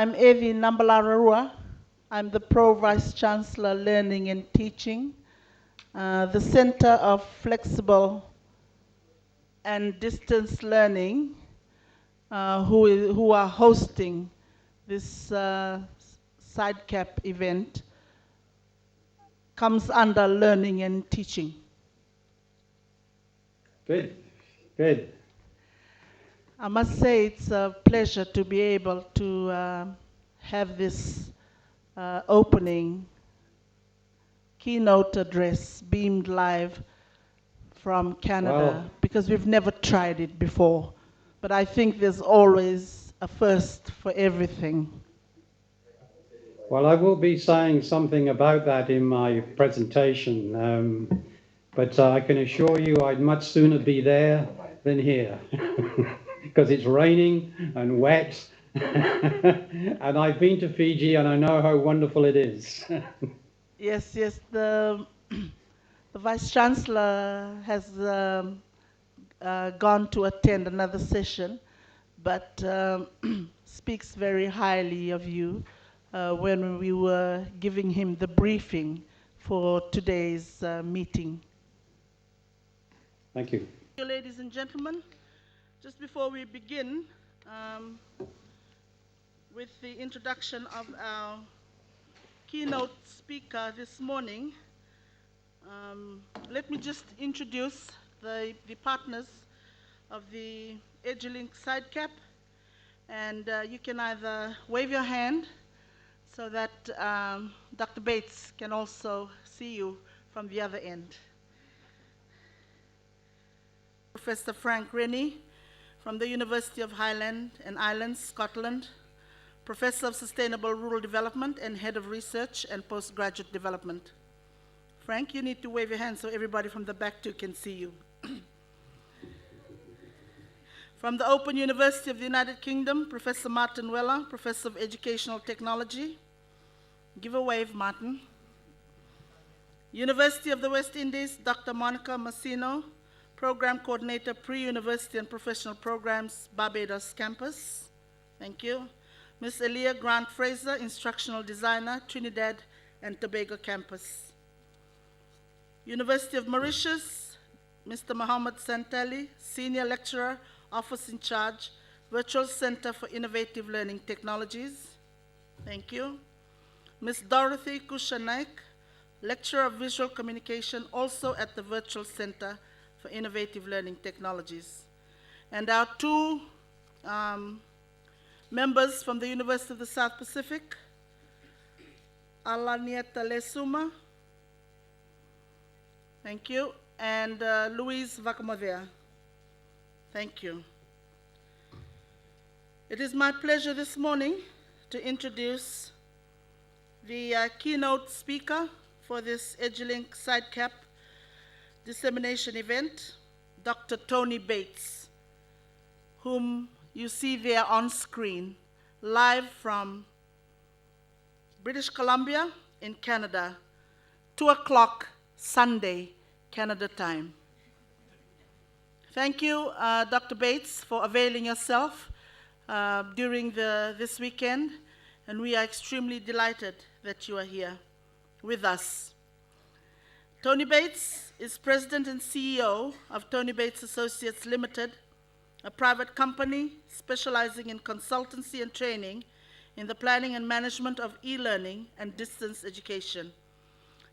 I'm Evi Nambalararua. I'm the Pro Vice Chancellor Learning and Teaching, the Center of Flexible and Distance Learning, who are hosting this SIDECAP event, comes under Learning and Teaching. Good, good. I must say it's a pleasure to be able to have this opening keynote address beamed live from Canada, because we've never tried it before. But I think there's always a first for everything. Well, I will be saying something about that in my presentation, but I can assure you I'd much sooner be there than here, because it's raining and wet, and I've been to Fiji and I know how wonderful it is. Yes, the Vice Chancellor has gone to attend another session, but speaks very highly of you when we were giving him the briefing for today's meeting. Thank you. Ladies and gentlemen, just before we begin with the introduction of our keynote speaker this morning, let me just introduce the partners of the Edulink SIDECAP, and you can either wave your hand so that Dr. Bates can also see you from the other end. Professor Frank Rennie from the University of Highland and Islands, Scotland, Professor of Sustainable Rural Development and Head of Research and Postgraduate Development. Frank, you need to wave your hand so everybody from the back too can see you. From the Open University of the United Kingdom, Professor Martin Weller, Professor of Educational Technology. Give a wave, Martin. University of the West Indies, Dr. Monica Massino, Program Coordinator, Pre-University and Professional Programs, Barbados Campus. Thank you. Ms. Elia Grant Fraser, Instructional Designer, Trinidad and Tobago Campus. University of Mauritius, Mr. Mohammed Santali, Senior Lecturer, Office in Charge, Virtual Center for Innovative Learning Technologies. Thank you. Ms. Dorothy Kushanaik, Lecturer of Visual Communication, also at the Virtual Center for Innovative Learning Technologies. And our two members from the University of the South Pacific, Alanieta Lesuma, thank you, and Louise Vakamovea. Thank you. It is my pleasure this morning to introduce the keynote speaker for this Edulink SIDECAP dissemination event, Dr. Tony Bates, whom you see there on screen, live from British Columbia in Canada, 2 o'clock Sunday, Canada time. Thank you, Dr. Bates, for availing yourself during this weekend, and we are extremely delighted that you are here with us. Tony Bates is President and CEO of Tony Bates Associates Limited, a private company specializing in consultancy and training in the planning and management of e-learning and distance education.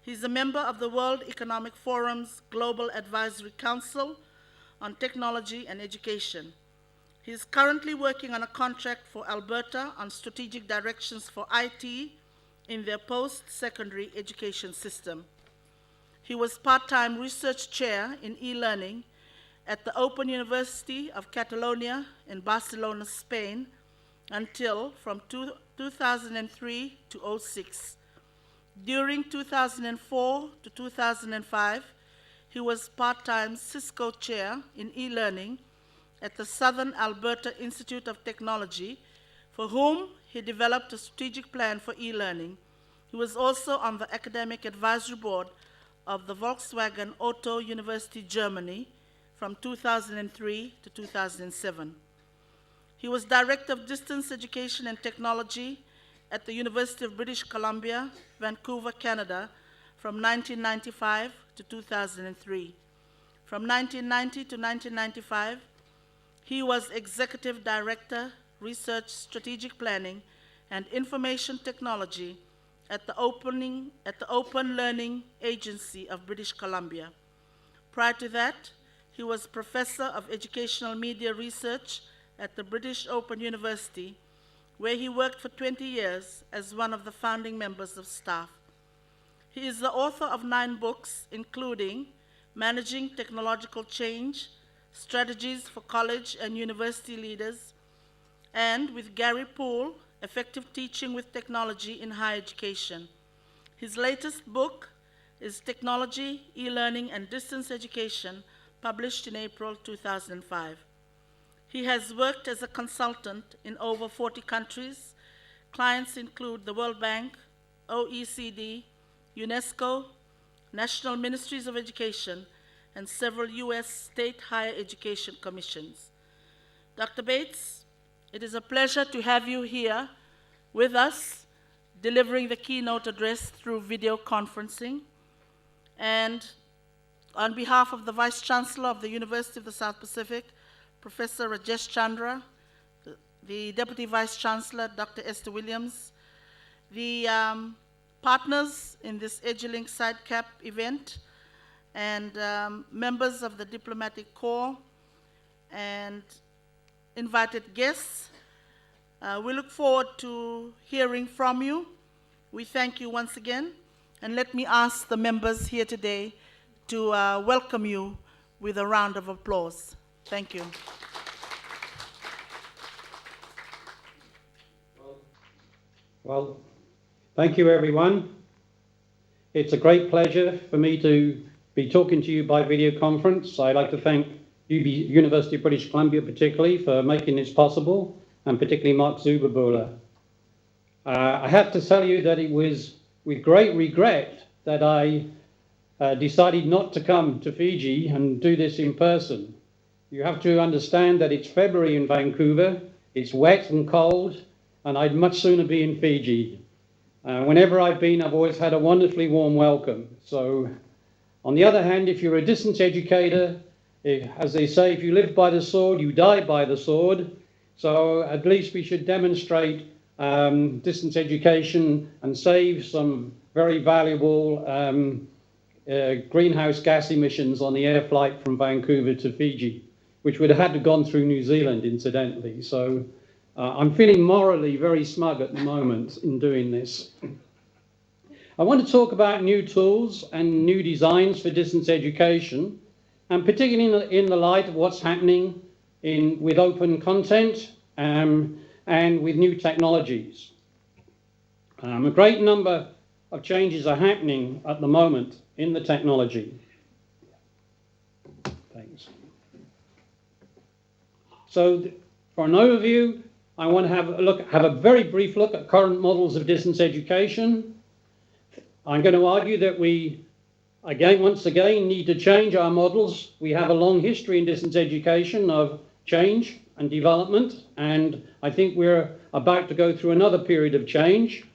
He's a member of the World Economic Forum's Global Advisory Council on Technology and Education. He is currently working on a contract for Alberta on strategic directions for IT in their post-secondary education system. He was part-time research chair in e-learning at the Open University of Catalonia in Barcelona, Spain, until from 2003 to 2006. During 2004 to 2005, he was part-time Cisco chair in e-learning at the Southern Alberta Institute of Technology, for whom he developed a strategic plan for e-learning. He was also on the academic advisory board of the Volkswagen Auto University Germany from 2003 to 2007. He was Director of Distance Education and Technology at the University of British Columbia, Vancouver, Canada, from 1995 to 2003. From 1990 to 1995, he was Executive Director, Research, Strategic Planning, and Information Technology at the Open Learning Agency of British Columbia. Prior to that, he was Professor of Educational Media Research at the British Open University, where he worked for 20 years as one of the founding members of staff. He is the author of 9 books, including Managing Technological Change, Strategies for College and University Leaders, and with Gary Poole, Effective Teaching with Technology in Higher Education. His latest book is Technology, E-Learning, and Distance Education, published in April 2005. He has worked as a consultant in over 40 countries. Clients include the World Bank, OECD, UNESCO, National Ministries of Education, and several U.S. state higher education commissions. Dr. Bates, it is a pleasure to have you here with us, delivering the keynote address through video conferencing. And on behalf of the Vice Chancellor of the University of the South Pacific, Professor Rajesh Chandra, the Deputy Vice Chancellor, Dr. Esther Williams, the partners in this Edulink SideCap event, and members of the Diplomatic Corps, and invited guests. We look forward to hearing from you. We thank you once again, and let me ask the members here today to welcome you with a round of applause. Thank you. Well, thank you, everyone. It's a great pleasure for me to be talking to you by video conference. I'd like to thank University of British Columbia particularly for making this possible, and particularly Mark Zuberbühler. I have to tell you that it was with great regret that I decided not to come to Fiji and do this in person. You have to understand that it's February in Vancouver, it's wet and cold, and I'd much sooner be in Fiji. Whenever I've been, I've always had a wonderfully warm welcome. So, on the other hand, if you're a distance educator, as they say, if you live by the sword, you die by the sword. So at least we should demonstrate distance education and save some very valuable greenhouse gas emissions on the air flight from Vancouver to Fiji, which would have had to gone through New Zealand, incidentally. So I'm feeling morally very smug at the moment in doing this. I want to talk about new tools and new designs for distance education, and particularly in the light of what's happening with open content and with new technologies. A great number of changes are happening at the moment in the technology. Thanks. So for an overview, I want to have a very brief look at current models of distance education. I'm going to argue that we, once again, need to change our models. We have a long history in distance education of change and development, and I think we're about to go through another period of change.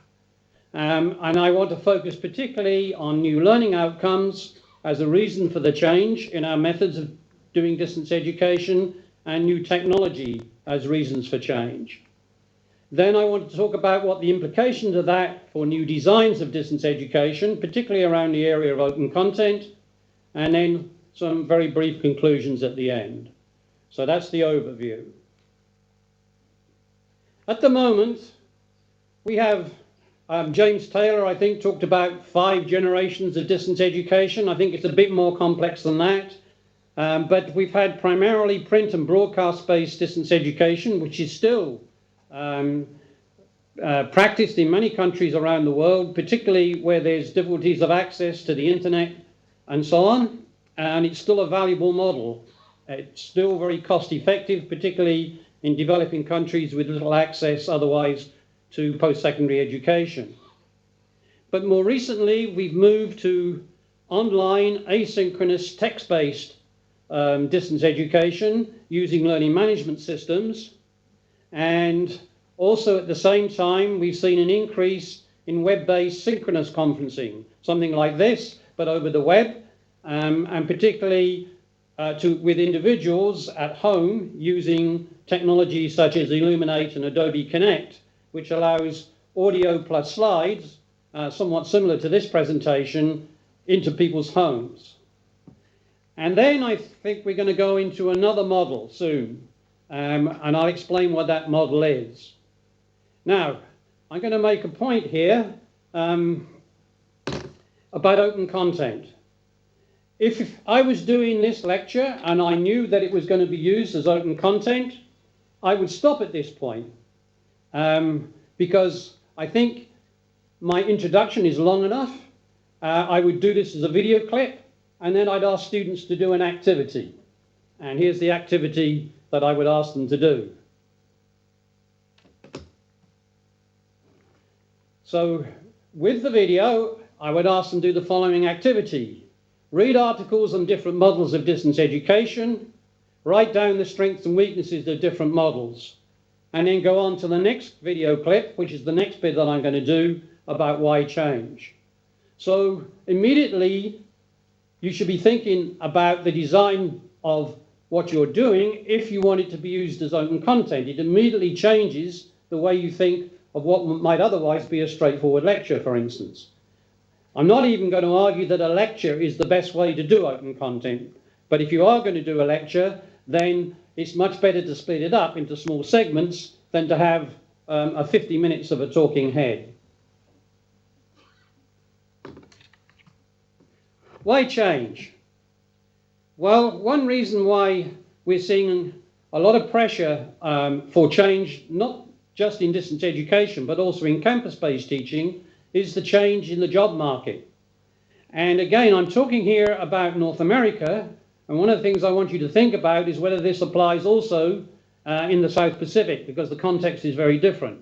And I want to focus particularly on new learning outcomes as a reason for the change in our methods of doing distance education, and new technology as reasons for change. Then I want to talk about what the implications of that for new designs of distance education, particularly around the area of open content, and then some very brief conclusions at the end. So that's the overview. At the moment, we have James Taylor, I think, talked about 5 generations of distance education. I think it's a bit more complex than that. But we've had primarily print and broadcast-based distance education, which is still practiced in many countries around the world, particularly where there's difficulties of access to the internet and so on. And it's still a valuable model. It's still very cost-effective, particularly in developing countries with little access otherwise to post-secondary education. But more recently, we've moved to online, asynchronous, text-based distance education using learning management systems. And also at the same time, we've seen an increase in web-based synchronous conferencing, something like this, but over the web, and particularly with individuals at home using technologies such as Illuminate and Adobe Connect, which allows audio plus slides, somewhat similar to this presentation, into people's homes. And then I think we're going to go into another model soon, and I'll explain what that model is. Now, I'm going to make a point here about open content. If I was doing this lecture and I knew that it was going to be used as open content, I would stop at this point because I think my introduction is long enough. I would do this as a video clip, and then I'd ask students to do an activity. And here's the activity that I would ask them to do. So with the video, I would ask them to do the following activity. Read articles on different models of distance education, write down the strengths and weaknesses of different models, and then go on to the next video clip, which is the next bit that I'm going to do about why change. So immediately, you should be thinking about the design of what you're doing if you want it to be used as open content. It immediately changes the way you think of what might otherwise be a straightforward lecture, for instance. I'm not even going to argue that a lecture is the best way to do open content, but if you are going to do a lecture, then it's much better to split it up into small segments than to have 50 minutes of a talking head. Why change? Well, one reason why we're seeing a lot of pressure for change, not just in distance education, but also in campus-based teaching, is the change in the job market. And again, I'm talking here about North America, and one of the things I want you to think about is whether this applies also in the South Pacific, because the context is very different.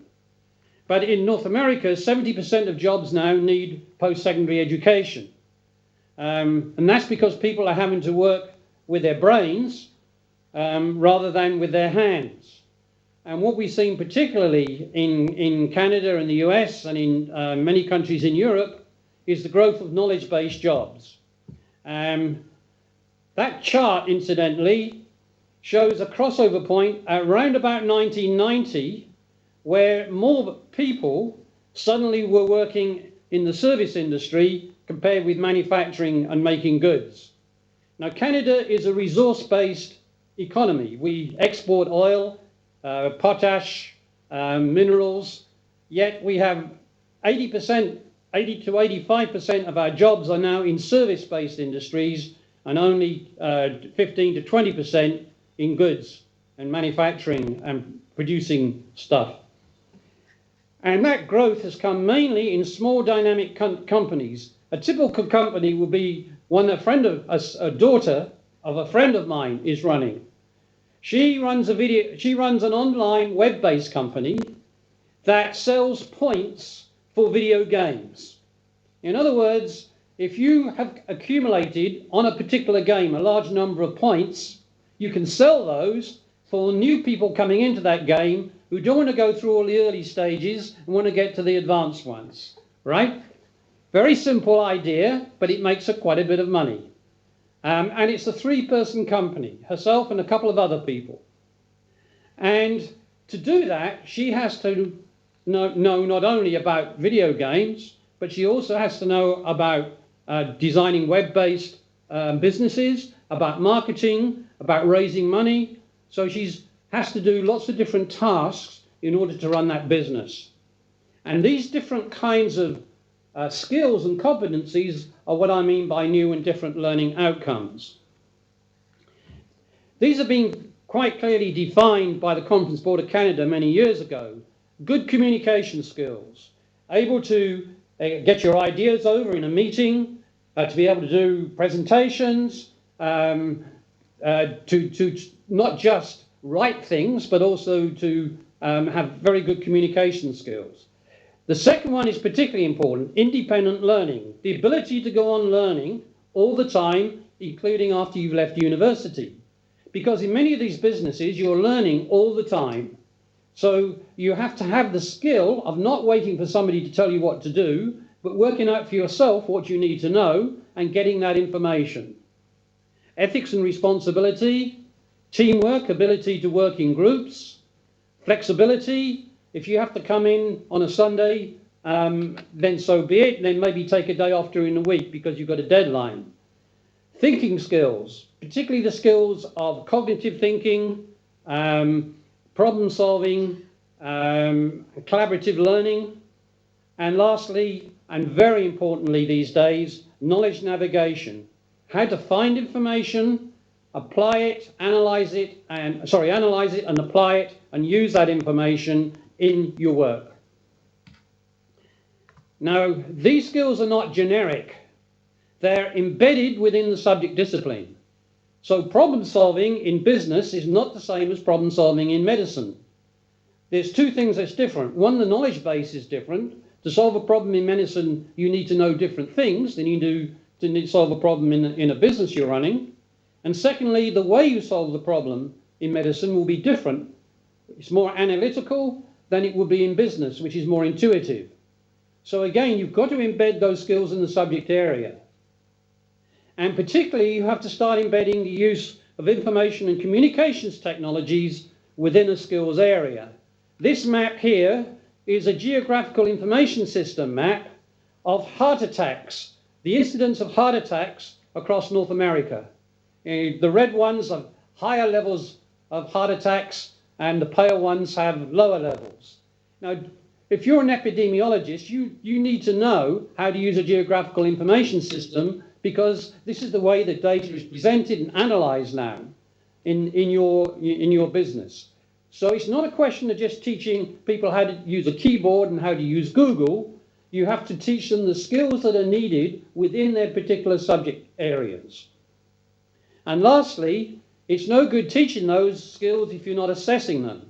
But in North America, 70% of jobs now need post-secondary education. And that's because people are having to work with their brains rather than with their hands. And what we've seen particularly in Canada and the US and in many countries in Europe is the growth of knowledge-based jobs. That chart, incidentally, shows a crossover point around about 1990 where more people suddenly were working in the service industry compared with manufacturing and making goods. Now, Canada is a resource-based economy. We export oil, potash, minerals, yet we have 80 to 85% of our jobs are now in service-based industries and only 15 to 20% in goods and manufacturing and producing stuff. And that growth has come mainly in small dynamic companies. A typical company will be one a daughter of a friend of mine is running. She runs an online web-based company that sells points for video games. In other words, if you have accumulated on a particular game a large number of points, you can sell those for new people coming into that game who don't want to go through all the early stages and want to get to the advanced ones, right? Very simple idea, but it makes her quite a bit of money. And it's a 3-person company, herself and a couple of other people. And to do that, she has to know not only about video games, but she also has to know about designing web-based businesses, about marketing, about raising money. So she has to do lots of different tasks in order to run that business. And these different kinds of skills and competencies are what I mean by new and different learning outcomes. These have been quite clearly defined by the Conference Board of Canada many years ago. Good communication skills, able to get your ideas over in a meeting, to be able to do presentations, to not just write things, but also to have very good communication skills. The second one is particularly important, independent learning, the ability to go on learning all the time, including after you've left university. Because in many of these businesses, you're learning all the time. So you have to have the skill of not waiting for somebody to tell you what to do, but working out for yourself what you need to know and getting that information. Ethics and responsibility, teamwork, ability to work in groups, flexibility. If you have to come in on a Sunday, then so be it. Then maybe take a day off during the week because you've got a deadline. Thinking skills, particularly the skills of cognitive thinking, problem solving, collaborative learning, and lastly, and very importantly these days, knowledge navigation. How to find information, apply it, analyze it and apply it and use that information in your work. Now, these skills are not generic. They're embedded within the subject discipline. So problem solving in business is not the same as problem solving in medicine. There's two things that's different. One, the knowledge base is different. To solve a problem in medicine, you need to know different things than you do to solve a problem in a business you're running. And secondly, the way you solve the problem in medicine will be different. It's more analytical than it would be in business, which is more intuitive. So again, you've got to embed those skills in the subject area. And particularly, you have to start embedding the use of information and communications technologies within a skills area. This map here is a geographical information system map of heart attacks, the incidence of heart attacks across North America. The red ones have higher levels of heart attacks and the pale ones have lower levels. Now, if you're an epidemiologist, you need to know how to use a geographical information system because this is the way the data is presented and analysed now in your business. So it's not a question of just teaching people how to use a keyboard and how to use Google. You have to teach them the skills that are needed within their particular subject areas. And lastly, it's no good teaching those skills if you're not assessing them.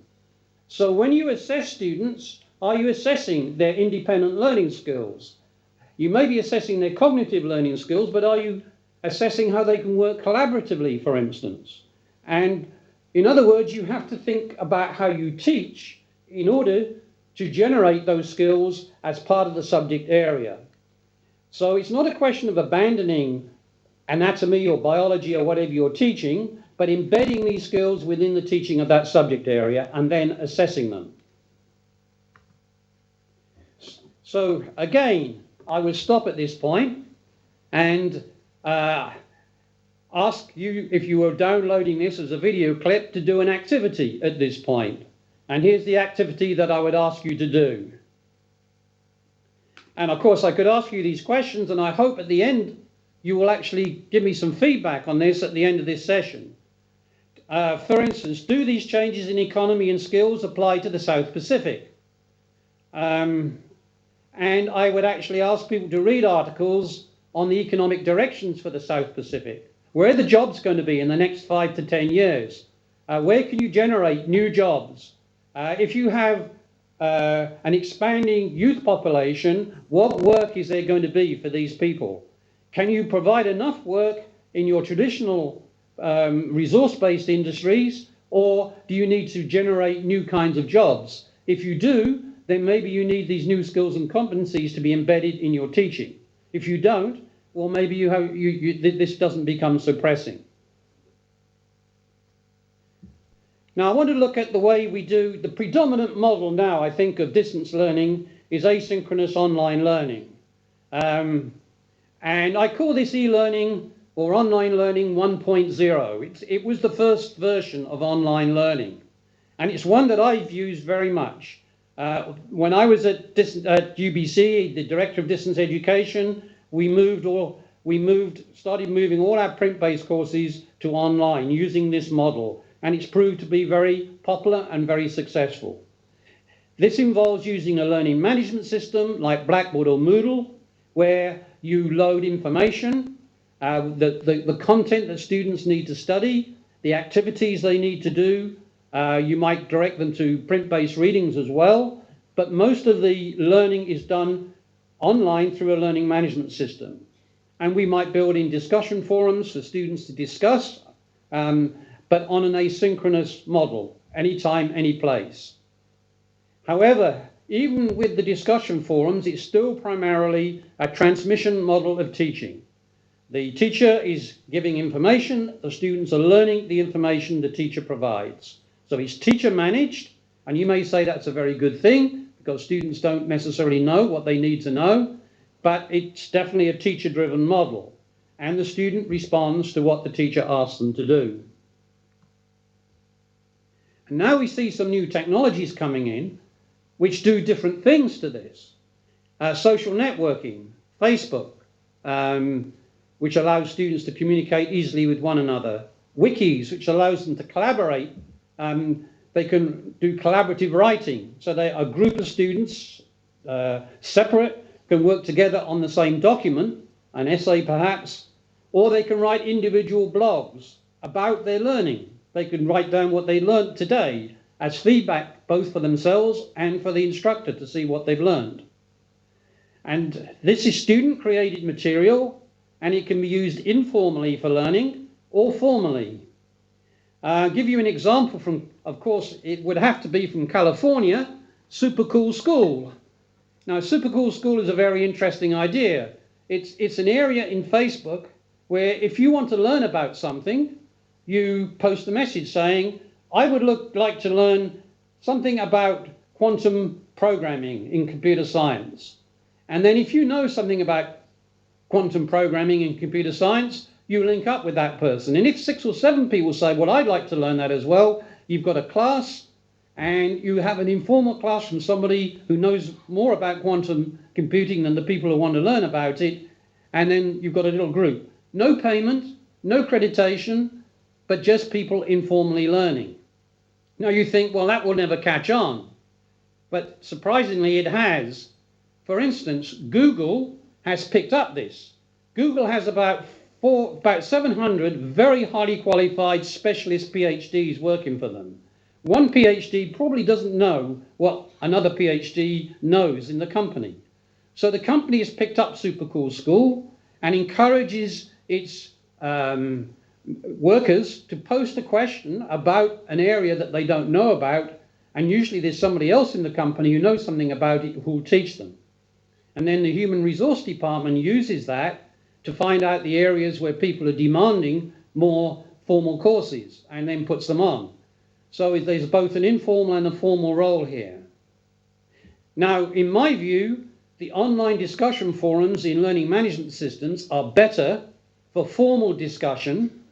So when you assess students, are you assessing their independent learning skills? You may be assessing their cognitive learning skills, but are you assessing how they can work collaboratively, for instance? And in other words, you have to think about how you teach in order to generate those skills as part of the subject area. So it's not a question of abandoning anatomy or biology or whatever you're teaching, but embedding these skills within the teaching of that subject area and then assessing them. So again, I will stop at this point and ask you, if you were downloading this as a video clip, to do an activity at this point. And here's the activity that I would ask you to do. And of course, I could ask you these questions, and I hope at the end you will actually give me some feedback on this at the end of this session. For instance, do these changes in economy and skills apply to the South Pacific? And I would actually ask people to read articles on the economic directions for the South Pacific. Where are the jobs going to be in the next 5 to 10 years? Where can you generate new jobs? If you have an expanding youth population, what work is there going to be for these people? Can you provide enough work in your traditional resource-based industries, or do you need to generate new kinds of jobs? If you do, then maybe you need these new skills and competencies to be embedded in your teaching. If you don't, well, maybe this doesn't become so pressing. Now, I want to look at the way we do. The predominant model now, I think, of distance learning is asynchronous online learning. And I call this e-learning or online learning 1.0. It was the first version of online learning. And it's one that I've used very much. When I was at UBC, the Director of Distance Education, we started moving all our print-based courses to online using this model. And it's proved to be very popular and very successful. This involves using a learning management system like Blackboard or Moodle, where you load information, the content that students need to study, the activities they need to do. You might direct them to print-based readings as well, but most of the learning is done online through a learning management system. And we might build in discussion forums for students to discuss, but on an asynchronous model, anytime, any place. However, even with the discussion forums, it's still primarily a transmission model of teaching. The teacher is giving information, the students are learning the information the teacher provides. So it's teacher managed, and you may say that's a very good thing because students don't necessarily know what they need to know, but it's definitely a teacher driven model, and the student responds to what the teacher asks them to do. And now we see some new technologies coming in which do different things to this. Social networking, Facebook, which allows students to communicate easily with one another. Wikis, which allows them to collaborate. They can do collaborative writing. So a group of students, separate, can work together on the same document, an essay perhaps, or they can write individual blogs about their learning. They can write down what they learned today as feedback, both for themselves and for the instructor to see what they've learned. And this is student-created material, and it can be used informally for learning or formally. I'll give you an example from, of course, it would have to be from California, Super Cool School. Now, Super Cool School is a very interesting idea. It's an area in Facebook where if you want to learn about something, you post a message saying, I would like to learn something about quantum programming in computer science. And then if you know something about quantum programming in computer science, you link up with that person. And if 6 or 7 people say, well, I'd like to learn that as well, you've got a class and you have an informal class from somebody who knows more about quantum computing than the people who want to learn about it. And then you've got a little group. No payment, no accreditation, but just people informally learning. Now you think, well, that will never catch on. But surprisingly, it has. For instance, Google has picked up this. Google has about 700 very highly qualified specialist PhDs working for them. One PhD probably doesn't know what another PhD knows in the company. So the company has picked up Super Cool School and encourages its workers to post a question about an area that they don't know about, and usually there's somebody else in the company who knows something about it who will teach them. And then the human resource department uses that to find out the areas where people are demanding more formal courses and then puts them on. So there's both an informal and a formal role here. Now, in my view, the online discussion forums in learning management systems are better for formal discussion,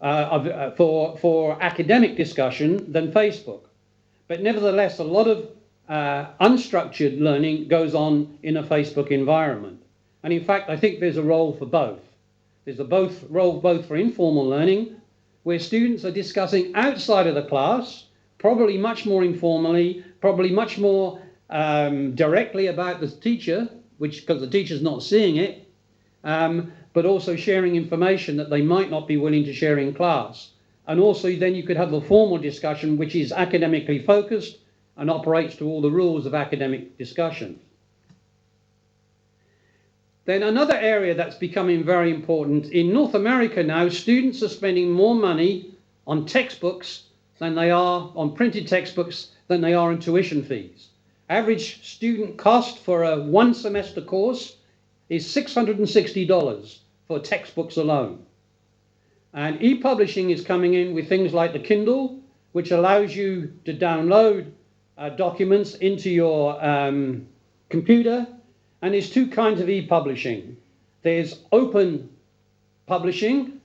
for academic discussion than Facebook. But nevertheless, a lot of unstructured learning goes on in a Facebook environment. And in fact, I think there's a role for both. There's a role both for informal learning, where students are discussing outside of the class, probably much more informally, probably much more directly about the teacher, because the teacher's not seeing it, but also sharing information that they might not be willing to share in class. And also then you could have a formal discussion which is academically focused and operates to all the rules of academic discussion. Then another area that's becoming very important, in North America now, students are spending more money on textbooks than they are on printed textbooks than they are on tuition fees. Average student cost for a 1 semester course is $660 for textbooks alone. And e-publishing is coming in with things like the Kindle, which allows you to download documents into your computer. And there's two kinds of e-publishing. There's open publishing,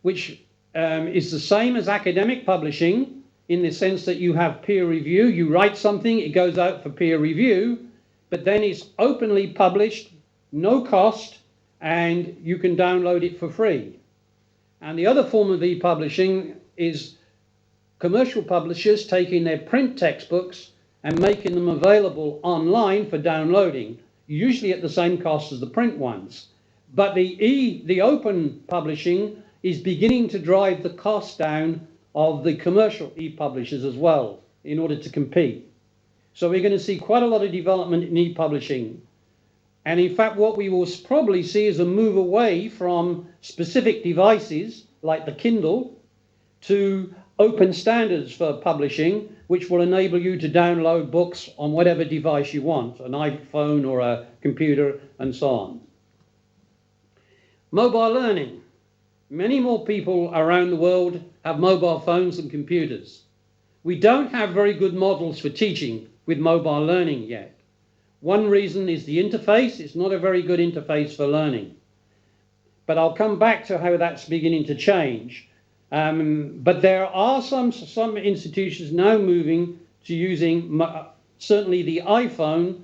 which is the same as academic publishing in the sense that you have peer review. You write something, it goes out for peer review, but then it's openly published, no cost, and you can download it for free. And the other form of e-publishing is commercial publishers taking their print textbooks and making them available online for downloading, usually at the same cost as the print ones. But the open publishing is beginning to drive the cost down of the commercial e-publishers as well in order to compete. So we're going to see quite a lot of development in e-publishing. And in fact, what we will probably see is a move away from specific devices like the Kindle to open standards for publishing which will enable you to download books on whatever device you want, an iPhone or a computer and so on. Mobile learning. Many more people around the world have mobile phones and computers. We don't have very good models for teaching with mobile learning yet. One reason is the interface. It's not a very good interface for learning. But I'll come back to how that's beginning to change. But there are some institutions now moving to using certainly the iPhone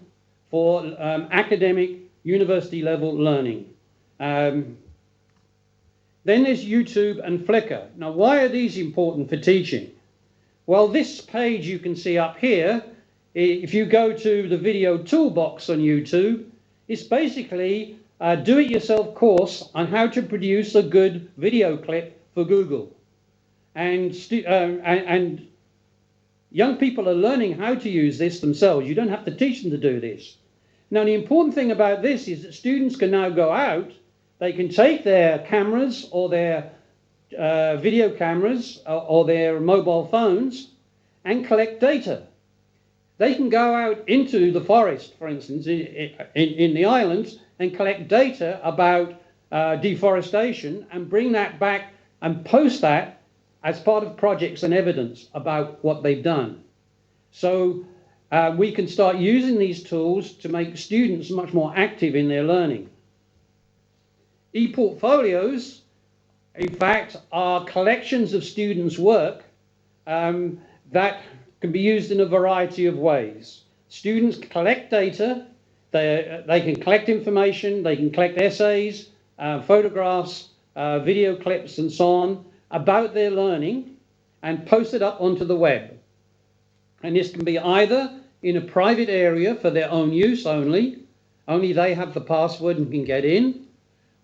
for academic university level learning. Then there's YouTube and Flickr. Now, why are these important for teaching? Well, this page you can see up here, if you go to the video toolbox on YouTube, it's basically a do-it-yourself course on how to produce a good video clip for Google. And young people are learning how to use this themselves. You don't have to teach them to do this. Now, the important thing about this is that students can now go out. They can take their cameras or their video cameras or their mobile phones and collect data. They can go out into the forest, for instance, in the islands and collect data about deforestation and bring that back and post that as part of projects and evidence about what they've done. So we can start using these tools to make students much more active in their learning. E-portfolios, in fact, are collections of students' work that can be used in a variety of ways. Students collect data, they can collect information, they can collect essays, photographs, video clips and so on about their learning and post it up onto the web. And this can be either in a private area for their own use only they have the password and can get in,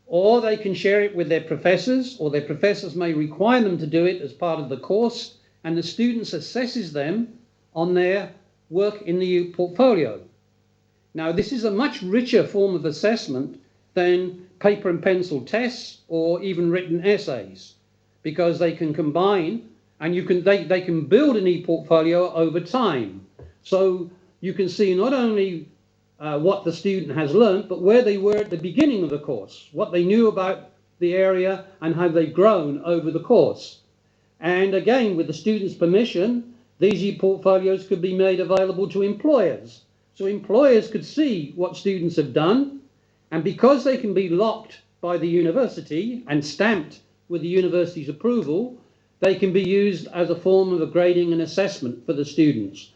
or they can share it with their professors, or their professors may require them to do it as part of the course, and the students assesses them on their work in the portfolio. Now, this is a much richer form of assessment than paper and pencil tests or even written essays, because they can combine and they can build an e-portfolio over time. So you can see not only what the student has learned, but where they were at the beginning of the course, what they knew about the area and how they've grown over the course. And again, with the student's permission, these e-portfolios could be made available to employers. So employers could see what students have done, and because they can be locked by the university and stamped with the university's approval, they can be used as a form of a grading and assessment for the students.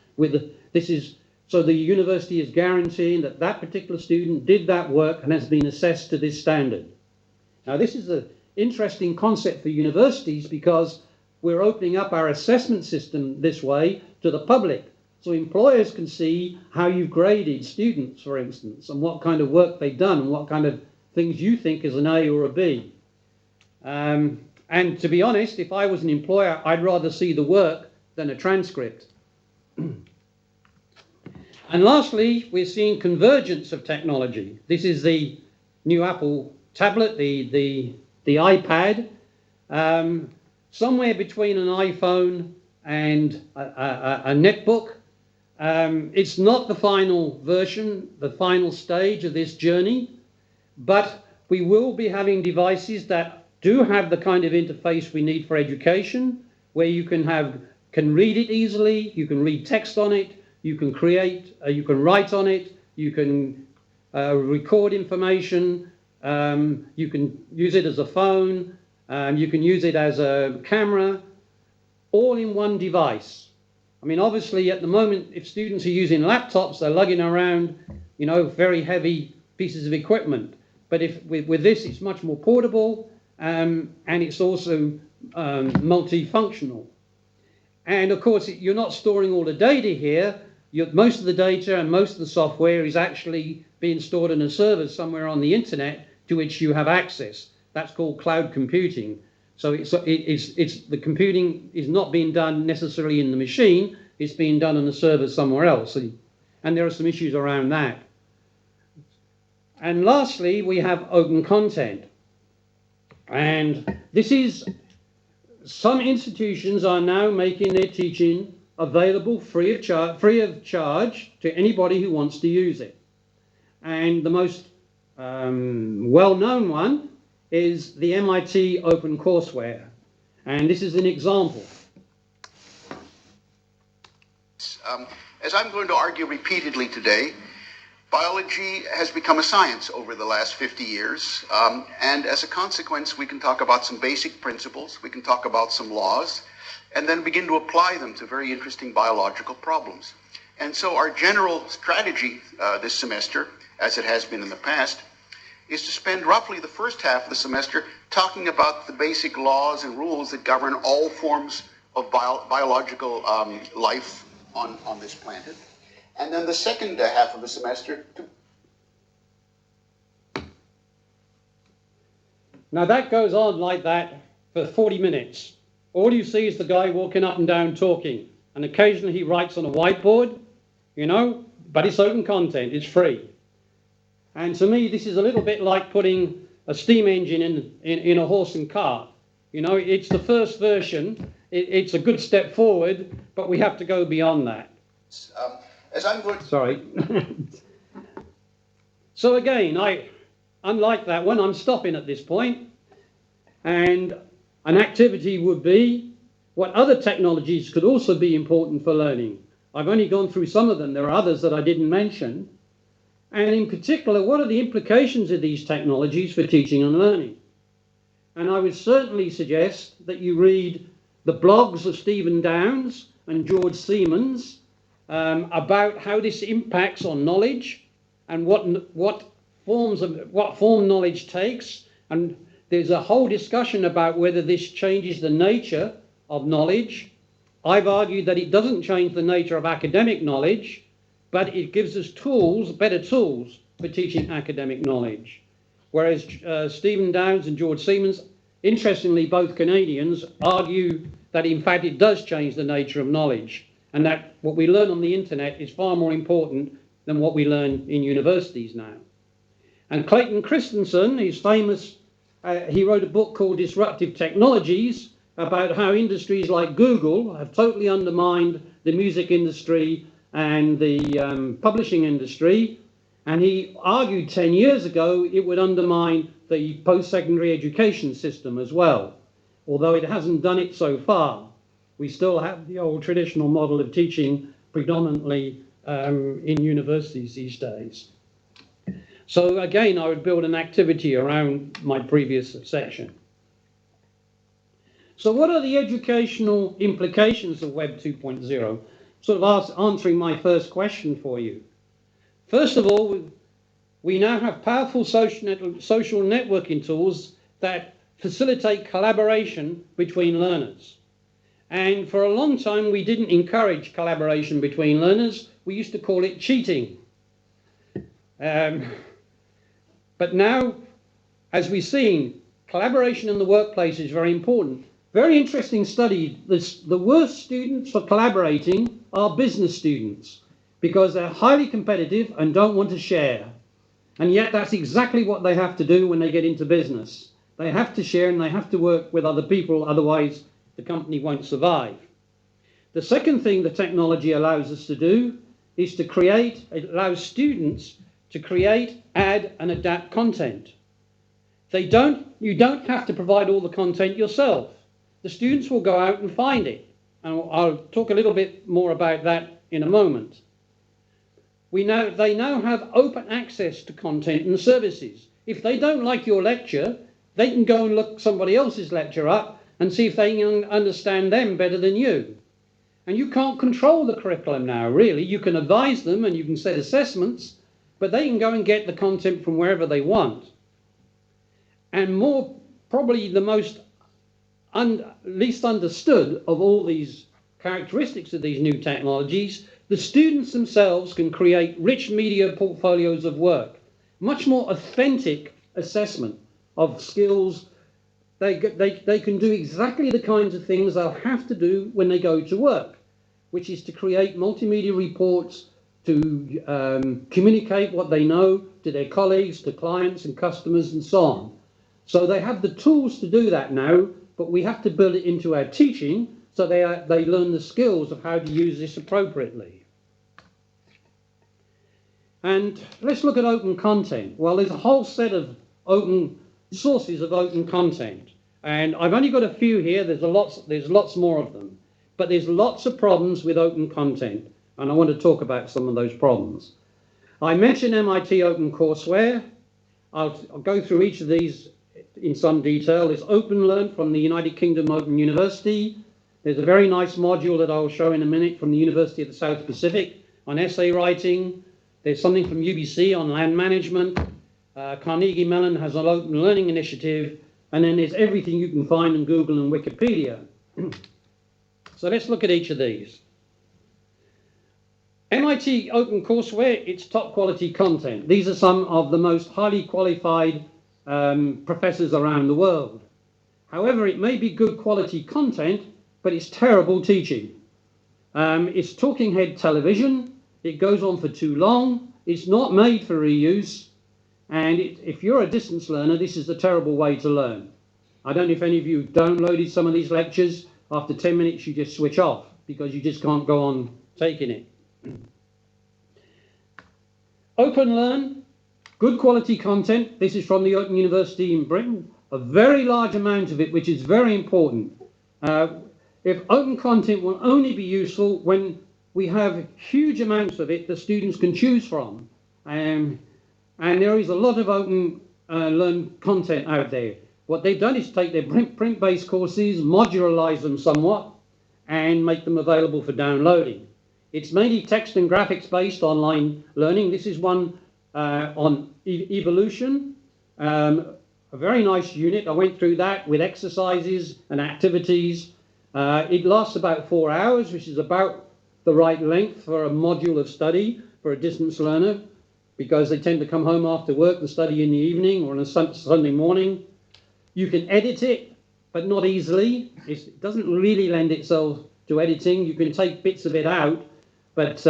So the university is guaranteeing that that particular student did that work and has been assessed to this standard. Now, this is an interesting concept for universities because we're opening up our assessment system this way to the public. So employers can see how you've graded students, for instance, and what kind of work they've done and what kind of things you think is an A or a B. And to be honest, if I was an employer, I'd rather see the work than a transcript. And lastly, we're seeing convergence of technology. This is the new Apple tablet, the iPad. Somewhere between an iPhone and a netbook. It's not the final version, the final stage of this journey, but we will be having devices that do have the kind of interface we need for education, where you can read it easily, you can read text on it, you can you can write on it, you can record information, you can use it as a phone, you can use it as a camera, all in one device. I mean, obviously, at the moment, if students are using laptops, they're lugging around, very heavy pieces of equipment. But with this, it's much more portable, and it's also multifunctional. And of course, you're not storing all the data here. Most of the data and most of the software is actually being stored in a server somewhere on the internet to which you have access. That's called cloud computing. So the computing is not being done necessarily in the machine, it's being done on a server somewhere else. And there are some issues around that. And lastly, we have open content. And this is, some institutions are now making their teaching available free of charge to anybody who wants to use it. And the most well-known one is the MIT OpenCourseWare. And this is an example. As I'm going to argue repeatedly today, biology has become a science over the last 50 years. And as a consequence, we can talk about some basic principles, we can talk about some laws, and then begin to apply them to very interesting biological problems. And so our general strategy this semester, as it has been in the past, is to spend roughly the first half of the semester talking about the basic laws and rules that govern all forms of biological life on this planet. And then the second half of the semester Now that goes on like that for 40 minutes. All you see is the guy walking up and down talking. And occasionally he writes on a whiteboard, you know, but it's open content, it's free. And to me, this is a little bit like putting a steam engine in a horse and cart. You know, it's the first version. It's a good step forward, but we have to go beyond that. as I'm going to... Sorry. So again, unlike that one, I'm stopping at this point. And an activity would be what other technologies could also be important for learning. I've only gone through some of them. There are others that I didn't mention. And in particular, what are the implications of these technologies for teaching and learning? And I would certainly suggest that you read the blogs of Stephen Downes and George Siemens about how this impacts on knowledge and what form knowledge takes. And there's a whole discussion about whether this changes the nature of knowledge. I've argued that it doesn't change the nature of academic knowledge, but it gives us tools, better tools, for teaching academic knowledge. Whereas Stephen Downes and George Siemens, interestingly both Canadians, argue that in fact it does change the nature of knowledge, and that what we learn on the internet is far more important than what we learn in universities now. And Clayton Christensen is famous, he wrote a book called Disruptive Technologies about how industries like Google have totally undermined the music industry and the publishing industry, and he argued 10 years ago it would undermine the post-secondary education system as well. Although it hasn't done it so far, we still have the old traditional model of teaching predominantly in universities these days. So again, I would build an activity around my previous section. So what are the educational implications of Web 2.0? Sort of answering my first question for you. First of all, we now have powerful social networking tools that facilitate collaboration between learners. And for a long time, we didn't encourage collaboration between learners. We used to call it cheating. But now, as we've seen, collaboration in the workplace is very important. Very interesting study. The worst students for collaborating are business students, because they're highly competitive and don't want to share. And yet that's exactly what they have to do when they get into business. They have to share and they have to work with other people, otherwise the company won't survive. The second thing the technology allows us to do is to create, it allows students to create, add and adapt content. You don't have to provide all the content yourself. The students will go out and find it. And I'll talk a little bit more about that in a moment. They now have open access to content and services. If they don't like your lecture, they can go and look somebody else's lecture up and see if they can understand them better than you. And you can't control the curriculum now, really. You can advise them and you can set assessments, but they can go and get the content from wherever they want. And more, probably the most least understood of all these characteristics of these new technologies, the students themselves can create rich media portfolios of work, much more authentic assessment of skills. They can do exactly the kinds of things they'll have to do when they go to work, which is to create multimedia reports, to communicate what they know to their colleagues, to clients and customers and so on. So they have the tools to do that now, but we have to build it into our teaching so they learn the skills of how to use this appropriately. And let's look at open content. Well, there's a whole set of open sources of open content. And I've only got a few here. There's lots more of them. But there's lots of problems with open content. And I want to talk about some of those problems. I mentioned MIT OpenCourseware. I'll go through each of these in some detail. There's OpenLearn from the United Kingdom Open University. There's a very nice module that I'll show in a minute from the University of the South Pacific on essay writing. There's something from UBC on land management. Carnegie Mellon has an open learning initiative. And then there's everything you can find in Google and Wikipedia. So let's look at each of these. MIT OpenCourseware, it's top quality content. These are some of the most highly qualified professors around the world. However, it may be good quality content, but it's terrible teaching. It's talking head television. It goes on for too long. It's not made for reuse. And if you're a distance learner, this is a terrible way to learn. I don't know if any of you downloaded some of these lectures. After 10 minutes, you just switch off because you just can't go on taking it. OpenLearn, good quality content. This is from the Open University in Britain. A very large amount of it, which is very important. If open content will only be useful when we have huge amounts of it that students can choose from. And there is a lot of open learn content out there. What they've done is take their print-based courses, modularize them somewhat, and make them available for downloading. It's mainly text and graphics-based online learning. This is one on evolution, a very nice unit. I went through that with exercises and activities. It lasts about 4 hours, which is about the right length for a module of study for a distance learner, because they tend to come home after work and study in the evening or on a Sunday morning. You can edit it, but not easily. It doesn't really lend itself to editing. You can take bits of it out, but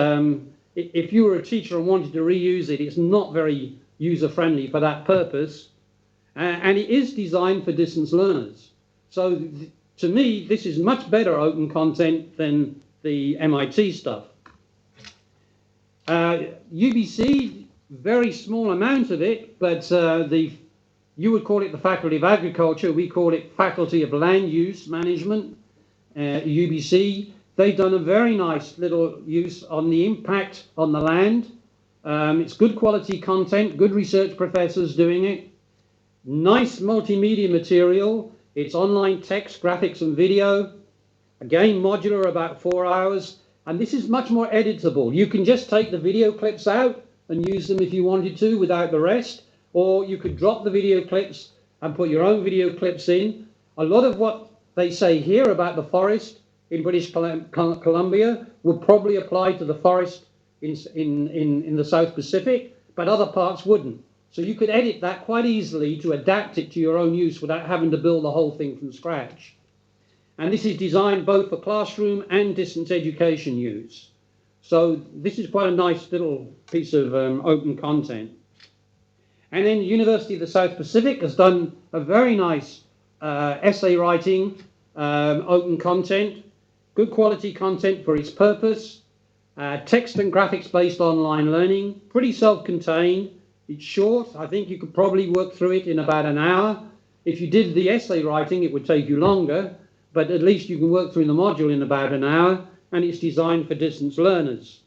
if you were a teacher and wanted to reuse it, it's not very user-friendly for that purpose. And it is designed for distance learners. So to me, this is much better open content than the MIT stuff. UBC, very small amount of it, but you would call it the Faculty of Agriculture. We call it Faculty of Land Use Management, UBC. They've done a very nice little use on the impact on the land. It's good quality content, good research professors doing it. Nice multimedia material. It's online text, graphics and video. Again, modular, about 4 hours. And this is much more editable. You can just take the video clips out and use them if you wanted to without the rest. Or you could drop the video clips and put your own video clips in. A lot of what they say here about the forest in British Columbia would probably apply to the forest in the South Pacific, but other parts wouldn't. So you could edit that quite easily to adapt it to your own use without having to build the whole thing from scratch. And this is designed both for classroom and distance education use. So this is quite a nice little piece of open content. And then the University of the South Pacific has done a very nice essay writing, open content, good quality content for its purpose, text and graphics-based online learning, pretty self-contained. It's short. I think you could probably work through it in about an hour. If you did the essay writing, it would take you longer, but at least you can work through the module in about an hour, and it's designed for distance learners.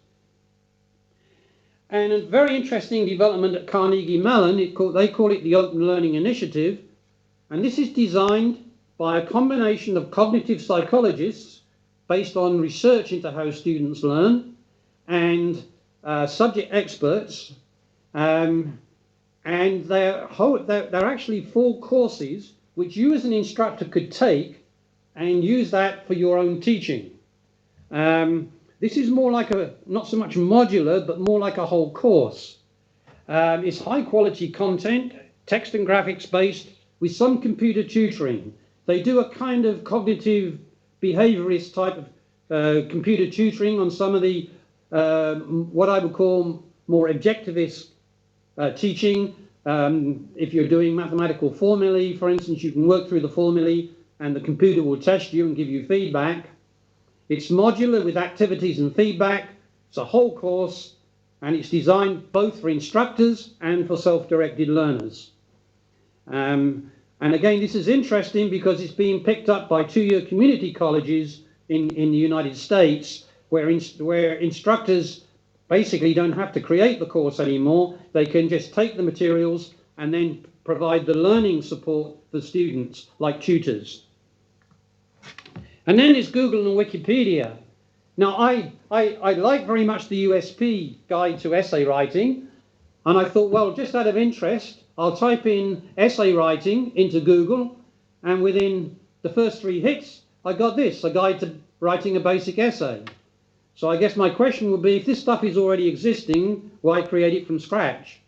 And a very interesting development at Carnegie Mellon, they call it the Open Learning Initiative, and this is designed by a combination of cognitive psychologists based on research into how students learn and subject experts, and they're actually 4 courses which you as an instructor could take and use that for your own teaching. This is more like not so much modular, but more like a whole course. It's high quality content, text and graphics based, with some computer tutoring. They do a kind of cognitive behaviorist type of computer tutoring on some of the, what I would call more objectivist teaching. If you're doing mathematical formulae, for instance, you can work through the formulae and the computer will test you and give you feedback. It's modular with activities and feedback. It's a whole course, and it's designed both for instructors and for self-directed learners. And again, this is interesting because it's being picked up by two-year community colleges in the United States, where instructors basically don't have to create the course anymore. They can just take the materials and then provide the learning support for students, like tutors. And then there's Google and Wikipedia. Now, I like very much the USP Guide to Essay Writing, and I thought, well, just out of interest, I'll type in essay writing into Google, and within the first 3 hits, I got this, a guide to writing a basic essay. So I guess my question would be, if this stuff is already existing, why create it from scratch?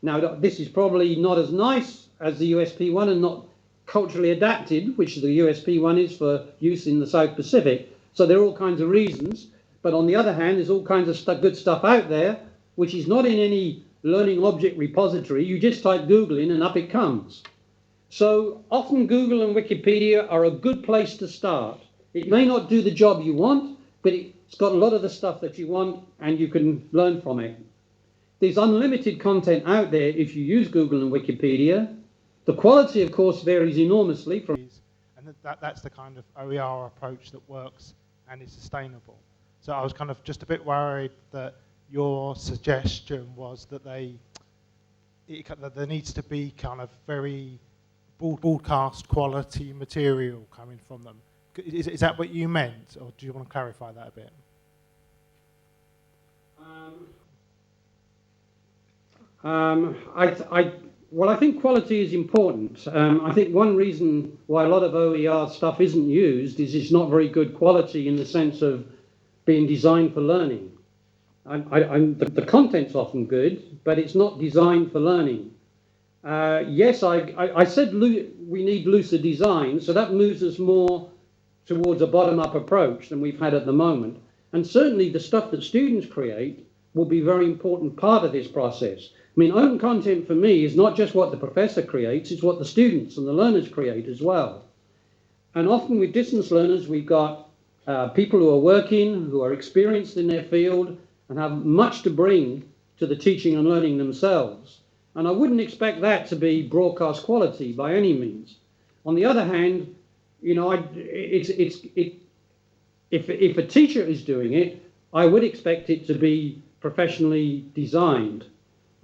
Now, this is probably not as nice as the USP one and not culturally adapted, which the USP one is for use in the South Pacific. So there are all kinds of reasons. But on the other hand, there's all kinds of good stuff out there, which is not in any learning object repository. You just type Google in and up it comes. So often Google and Wikipedia are a good place to start. It may not do the job you want, but it's got a lot of the stuff that you want and you can learn from it. There's unlimited content out there if you use Google and Wikipedia. The quality, of course, varies enormously from... And that's the kind of OER approach that works and is sustainable. So I was kind of just a bit worried that your suggestion was that there needs to be kind of very broadcast quality material coming from them. Is that what you meant, or do you want to clarify that a bit? Well, I think quality is important. I think one reason why a lot of OER stuff isn't used is it's not very good quality in the sense of being designed for learning. The content's often good, but it's not designed for learning. Yes, I said we need looser design, so that moves us more towards a bottom-up approach than we've had at the moment. And certainly the stuff that students create will be a very important part of this process. I mean, open content for me is not just what the professor creates, it's what the students and the learners create as well. And often with distance learners, we've got people who are working, who are experienced in their field, and have much to bring to the teaching and learning themselves. And I wouldn't expect that to be broadcast quality by any means. On the other hand, you know, if a teacher is doing it, I would expect it to be professionally designed.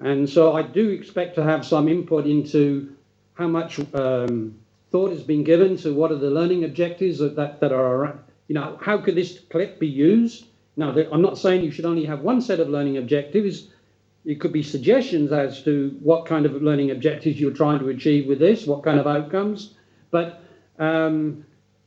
And so I do expect to have some input into how much thought has been given to what are the learning objectives that are, you know, how could this clip be used? Now, I'm not saying you should only have one set of learning objectives. It could be suggestions as to what kind of learning objectives you're trying to achieve with this, what kind of outcomes. But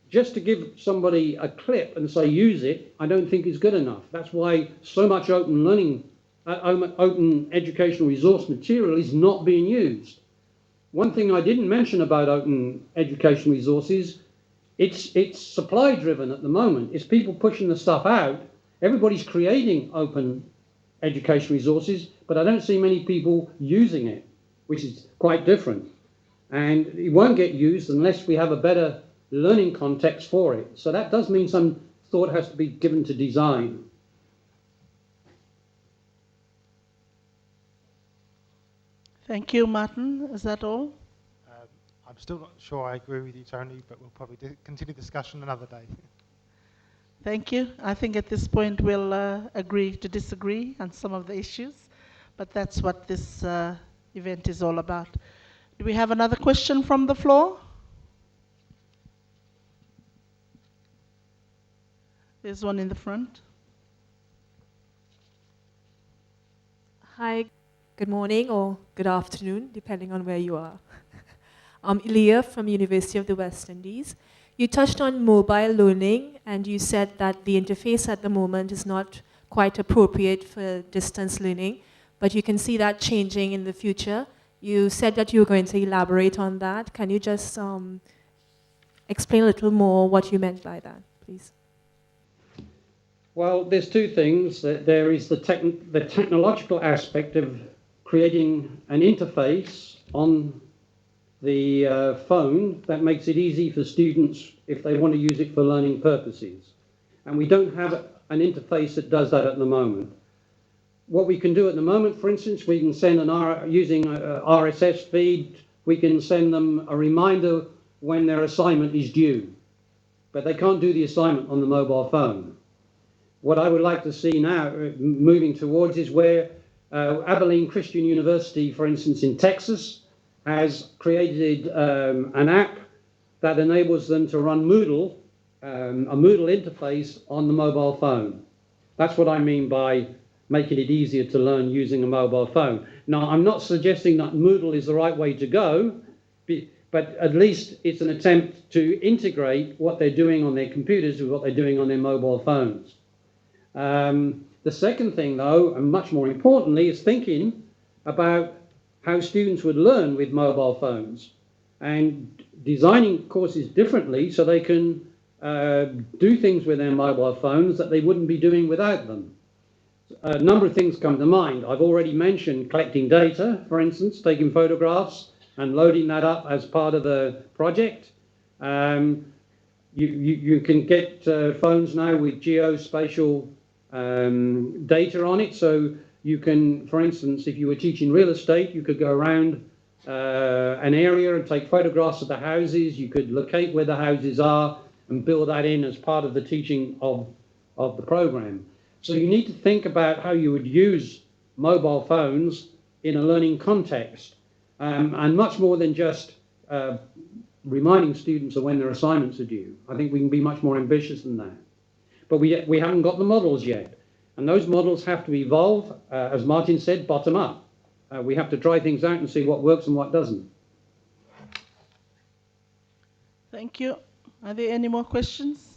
just to give somebody a clip and say use it, I don't think is good enough. That's why so much open learning, open educational resource material is not being used. One thing I didn't mention about open education resources, it's supply driven at the moment. It's people pushing the stuff out. Everybody's creating open education resources, but I don't see many people using it, which is quite different. And it won't get used unless we have a better learning context for it. So that does mean some thought has to be given to design. Thank you, Martin. Is that all? I'm still not sure I agree with you, Tony, but we'll probably continue discussion another day. Thank you. I think at this point we'll agree to disagree on some of the issues, but that's what this event is all about. Do we have another question from the floor? There's one in the front. Hi, good morning or good afternoon, depending on where you are. I'm Elia from University of the West Indies. You touched on mobile learning, and you said that the interface at the moment is not quite appropriate for distance learning, but you can see that changing in the future. You said that you were going to elaborate on that. Can you just explain a little more what you meant by that, please? Well, there's two things. There is the technological aspect of creating an interface on the phone that makes it easy for students if they want to use it for learning purposes. and we don't have an interface that does that at the moment. What we can do at the moment, for instance, we can send using a RSS feed, we can send them a reminder when their assignment is due, but they can't do the assignment on the mobile phone. What I would like to see now, moving towards, is where Abilene Christian University, for instance, in Texas, has created an app that enables them to run Moodle, a Moodle interface on the mobile phone. That's what I mean by making it easier to learn using a mobile phone. Now, I'm not suggesting that Moodle is the right way to go, but at least it's an attempt to integrate what they're doing on their computers with what they're doing on their mobile phones. The second thing, though, and much more importantly, is thinking about how students would learn with mobile phones and designing courses differently so they can do things with their mobile phones that they wouldn't be doing without them. A number of things come to mind. I've already mentioned collecting data, for instance, taking photographs and loading that up as part of the project. You can get phones now with geospatial data on it, so you can, for instance, if you were teaching real estate, you could go around an area and take photographs of the houses. You could locate where the houses are and build that in as part of the teaching of the program. So you need to think about how you would use mobile phones in a learning context, and much more than just reminding students of when their assignments are due. I think we can be much more ambitious than that. But we haven't got the models yet. And those models have to evolve, as Martin said, bottom up. We have to try things out and see what works and what doesn't. Thank you. Are there any more questions?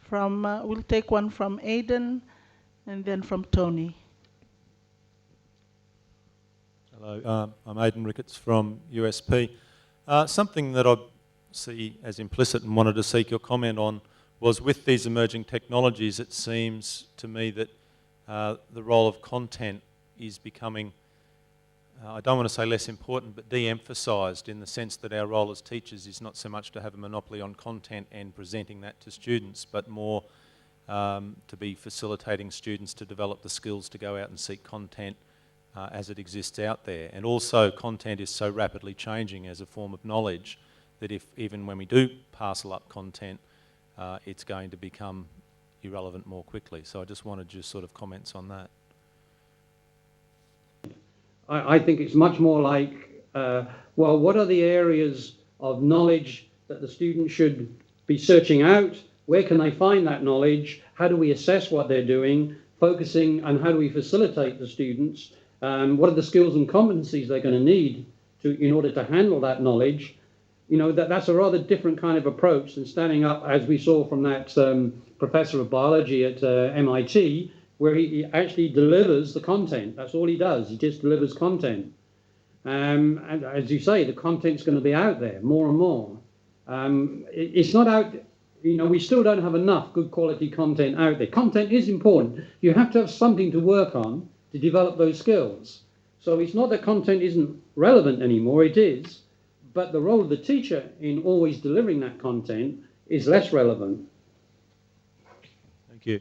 We'll take one from Aidan and then from Tony. Hello, I'm Aidan Ricketts from USP. Something that I see as implicit and wanted to seek your comment on was, with these emerging technologies, it seems to me that the role of content is becoming, I don't want to say less important, but de-emphasised, in the sense that our role as teachers is not so much to have a monopoly on content and presenting that to students, but more to be facilitating students to develop the skills to go out and seek content as it exists out there. And also, content is so rapidly changing as a form of knowledge that even when we do parcel up content, it's going to become irrelevant more quickly. So I just wanted your sort of comments on that. I think it's much more like, well, what are the areas of knowledge that the student should be searching out? Where can they find that knowledge? How do we assess what they're doing? Focusing on how do we facilitate the students? What are the skills and competencies they're going to need in order to handle that knowledge? You know, that's a rather different kind of approach than standing up, as we saw from that professor of biology at MIT, where he actually delivers the content. That's all he does. He just delivers content. And as you say, the content's going to be out there more and more. It's not out, you know, we still don't have enough good quality content out there. Content is important. You have to have something to work on to develop those skills. So it's not that content isn't relevant anymore, it is. But the role of the teacher in always delivering that content is less relevant. Thank you.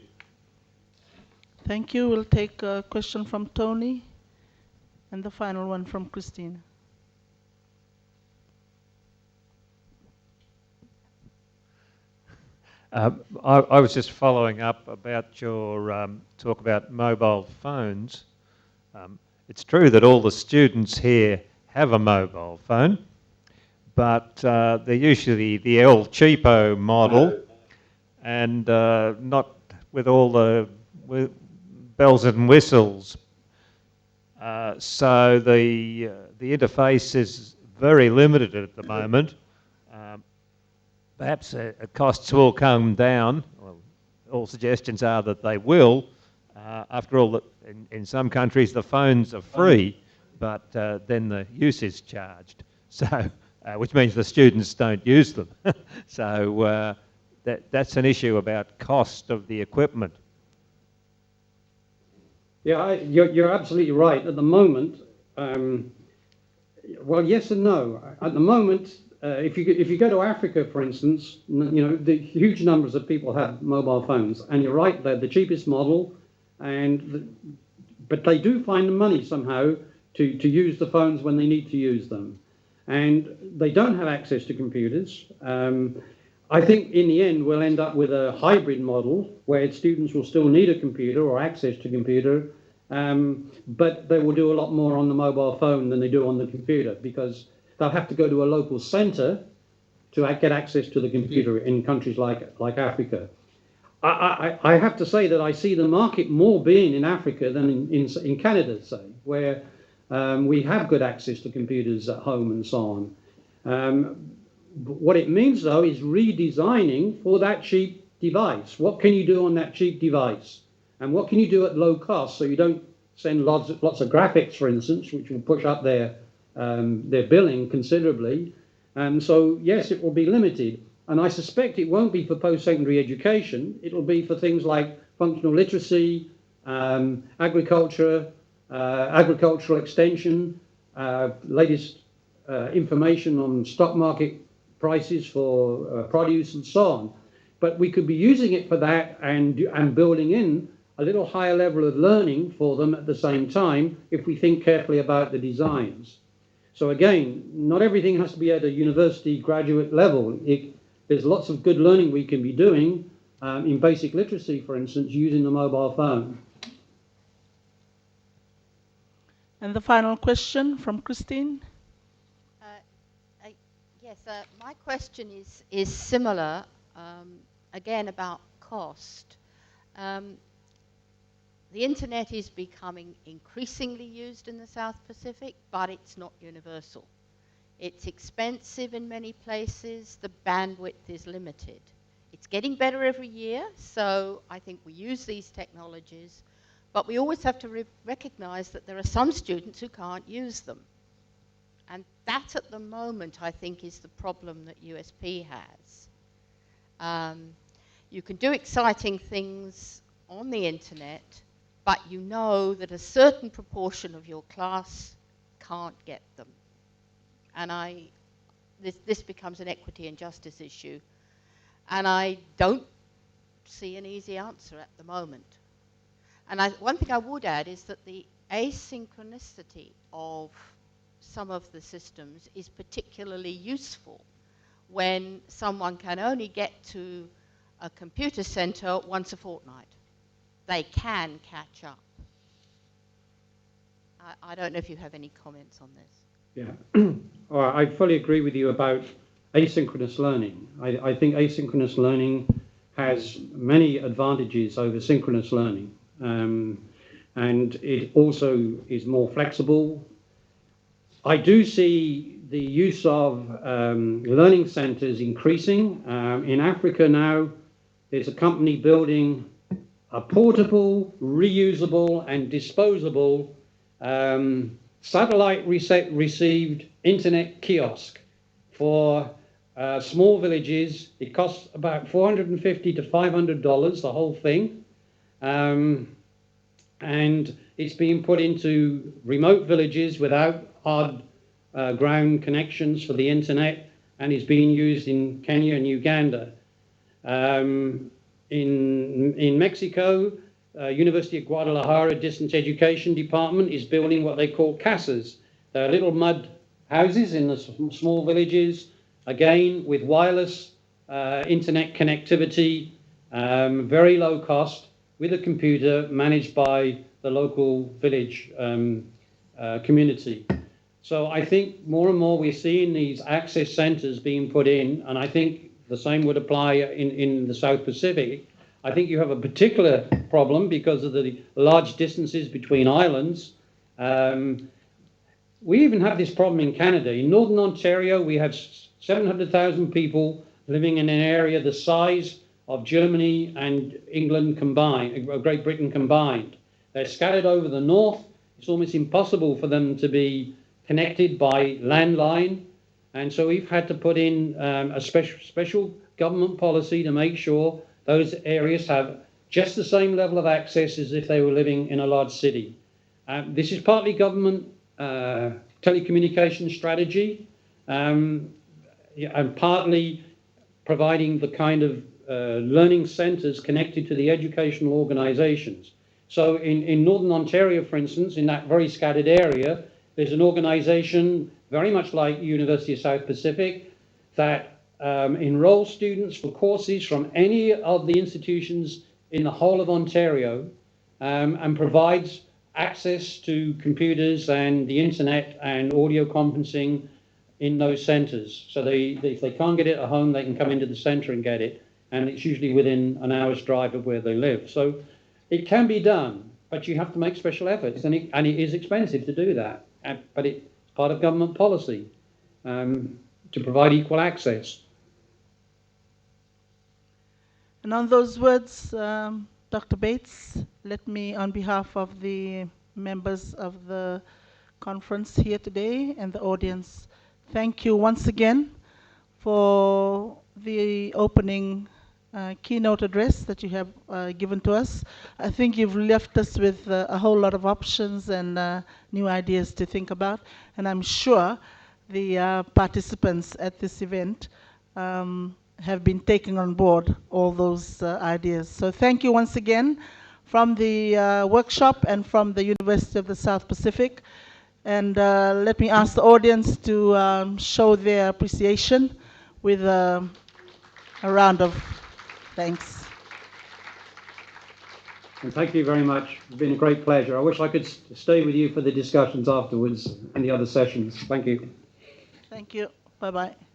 Thank you. We'll take a question from Tony and the final one from Christine. I was just following up about your talk about mobile phones. It's true that all the students here have a mobile phone, but they're usually the El Cheapo model, and not with all the bells and whistles. So the interface is very limited at the moment. Perhaps costs will come down. Well, all suggestions are that they will. After all, in some countries the phones are free, but then the use is charged. So, which means the students don't use them. So that's an issue about cost of the equipment. Yeah, you're absolutely right. At the moment, well, yes and no. At the moment, if you go to Africa, for instance, the huge numbers of people have mobile phones, and you're right, they're the cheapest model, but they do find the money somehow to use the phones when they need to use them, and they don't have access to computers. I think in the end we'll end up with a hybrid model where students will still need a computer or access to computer, but they will do a lot more on the mobile phone than they do on the computer, because they'll have to go to a local centre to get access to the computer in countries like Africa. I have to say that I see the market more being in Africa than in Canada, say, where we have good access to computers at home and so on. What it means, though, is redesigning for that cheap device. What can you do on that cheap device? And what can you do at low cost so you don't send lots of graphics, for instance, which will push up their billing considerably. So, yes, it will be limited. And I suspect it won't be for post-secondary education. It'll be for things like functional literacy, agriculture, agricultural extension, latest information on stock market prices for produce and so on. But we could be using it for that and building in a little higher level of learning for them at the same time if we think carefully about the designs. So again, not everything has to be at a university graduate level. There's lots of good learning we can be doing in basic literacy, for instance, using the mobile phone. And the final question from Christine. Yes, my question is similar, again about cost. The internet is becoming increasingly used in the South Pacific, but it's not universal. It's expensive in many places, the bandwidth is limited. It's getting better every year, so I think we use these technologies, but we always have to recognize that there are some students who can't use them. And that at the moment, I think, is the problem that USP has. You can do exciting things on the internet, but you know that a certain proportion of your class can't get them. And this becomes an equity and justice issue. And I don't see an easy answer at the moment. And one thing I would add is that the asynchronicity of some of the systems is particularly useful when someone can only get to a computer center once a fortnight. They can catch up. I don't know if you have any comments on this. Yeah, I fully agree with you about asynchronous learning. I think asynchronous learning has many advantages over synchronous learning. And it also is more flexible. I do see the use of learning centers increasing. In Africa now, there's a company building a portable, reusable, and disposable satellite-received internet kiosk for small villages. It costs about $450 to $500, the whole thing. And it's being put into remote villages without hard ground connections for the internet, and is being used in Kenya and Uganda. In Mexico, University of Guadalajara Distance Education Department is building what they call casas. They're little mud houses in the small villages, again with wireless internet connectivity, very low cost, with a computer managed by the local village community. So I think more and more we're seeing these access centers being put in, and I think the same would apply in the South Pacific. I think you have a particular problem because of the large distances between islands. We even have this problem in Canada. In Northern Ontario, we have 700,000 people living in an area the size of Germany and England combined, Great Britain combined. They're scattered over the north. It's almost impossible for them to be connected by landline. And so we've had to put in a special government policy to make sure those areas have just the same level of access as if they were living in a large city. This is partly government telecommunication strategy. and partly providing the kind of learning centres connected to the educational organisations. So in Northern Ontario, for instance, in that very scattered area, there's an organisation very much like University of South Pacific that enrolls students for courses from any of the institutions in the whole of Ontario and provides access to computers and the internet and audio conferencing in those centres. So if they can't get it at home, they can come into the centre and get it. And it's usually within an hour's drive of where they live. So it can be done, but you have to make special efforts. And it is expensive to do that. But it's part of government policy to provide equal access. And on those words, Dr. Bates, let me, on behalf of the members of the conference here today and the audience, thank you once again for the opening keynote address that you have given to us. I think you've left us with a whole lot of options and new ideas to think about, and I'm sure the participants at this event have been taking on board all those ideas. So thank you once again from the workshop and from the University of the South Pacific. And let me ask the audience to show their appreciation with a round of thanks. And thank you very much. It's been a great pleasure. I wish I could stay with you for the discussions afterwards and the other sessions. Thank you. Thank you. Bye-bye.